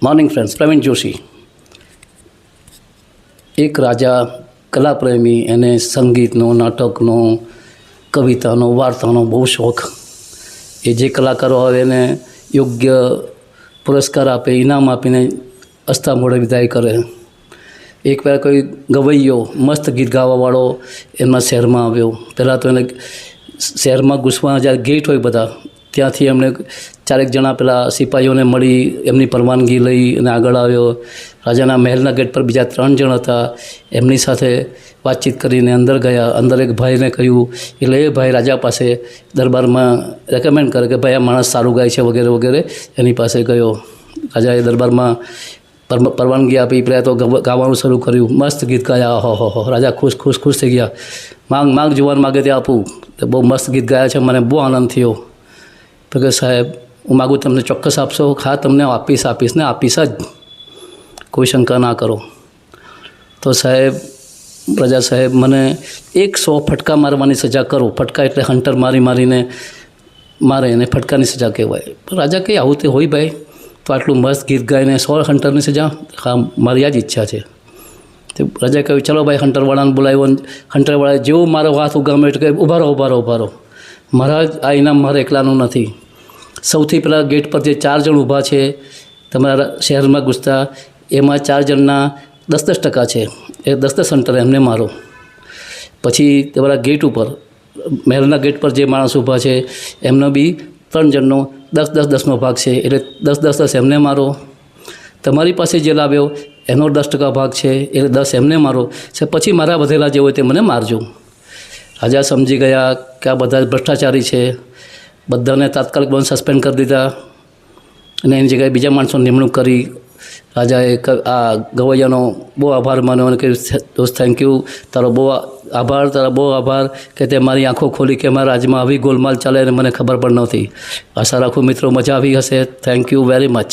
Morning friends, Praveen Joshi. एक राजा कलाप्रेमी एने संगीतनो, नाटकनो, कवितानो, वार्तानो बहु शौक। ए जे कलाकारो आवे ने योग्य पुरस्कार आपे, इनाम आपीने अस्था मोड़े विदाय करे। एक बार कोई गवैयो मस्त गीत गावावाळो एमना शहेरमां आव्यो। पहला तो एने शहेरमां घुसवाना ज्यारे गेट होय बधा ત્યાંથી એમણે ચારેક જણા પેલા સિપાહીઓને મળી એમની પરવાનગી લઈ અને આગળ આવ્યો। રાજાના મહેલના ગેટ પર બીજા 3 જણ હતા, એમની સાથે વાતચીત કરીને અંદર ગયા। અંદર એક ભાઈને કહ્યું એટલે એ ભાઈ રાજા પાસે દરબારમાં રેકમેન્ડ કરે કે ભાઈ આ માણસ સારું ગાય છે વગેરે વગેરે। એની પાસે ગયો। રાજાએ દરબારમાં પરવાનગી આપી, પહેલાં તો ગાવાનું શરૂ કર્યું। મસ્ત ગીત ગાયા। હો રાજા ખુશ થઈ ગયા। માંગ જોવાનું માગે તે આપું। તો બહુ મસ્ત ગીત ગાયા છે, મને બહુ આનંદ થયો। તો કે સાહેબ હું માગું તમને ચોક્કસ આપશો? હા, તમને આપીશ ને આપીશ જ, કોઈ શંકા ના કરો। તો સાહેબ પ્રજા સાહેબ મને 100 ફટકા મારવાની સજા કરો। ફટકા એટલે હંટર મારીને મારે એને ફટકાની સજા કહેવાય। રાજા કહે આવું તે હોય ભાઈ, તો આટલું મસ્ત ગીત ગાઈને 100 હંટરની સજા? હા, મારી આ જ ઈચ્છા છે। તો રાજાએ કહ્યું ચલો ભાઈ, હંટરવાળાને બોલાવ્યો। હંટરવાળાએ જેવો મારો હાથ ઉગામ્યો એટલે કે ઊભા રહો। મહારાજ, આ ઇનામ મારે એકલાનું નથી। સૌથી પહેલાં ગેટ પર જે 4 જણ ઊભા છે તમારા શહેરમાં ઘૂસતા, એમાં 4 જણના 10% છે, એ 10 હંટર એમને મારો। પછી તમારા ગેટ ઉપર, મહેલના ગેટ પર જે માણસ ઊભા છે એમનો બી 3 જણનો 10-10-10નો ભાગ છે, એટલે 10-10 એમને મારો। તમારી પાસે જે લાવ્યો એનો 10% ભાગ છે, એટલે 10 એમને મારો। પછી મારા વધેલા જે હોય તે મને મારજો। રાજા સમજી ગયા કે આ બધા ભ્રષ્ટાચારી છે। બધાને તાત્કાલિક બંધ સસ્પેન્ડ કરી દીધા અને એની જગ્યાએ બીજા માણસોની નિમણૂક કરી। રાજાએ આ ગવૈયાનો બહુ આભાર માન્યો અને કહ્યું દોસ્ત થેન્ક યુ, તારો બહુ આભાર કે તે મારી આંખો ખોલી કે મારા રાજમાં આવી ગોલમાલ ચાલે અને મને ખબર પણ નહોતી। આશા રાખું મિત્રો મજા આવી હશે। Thank you very much.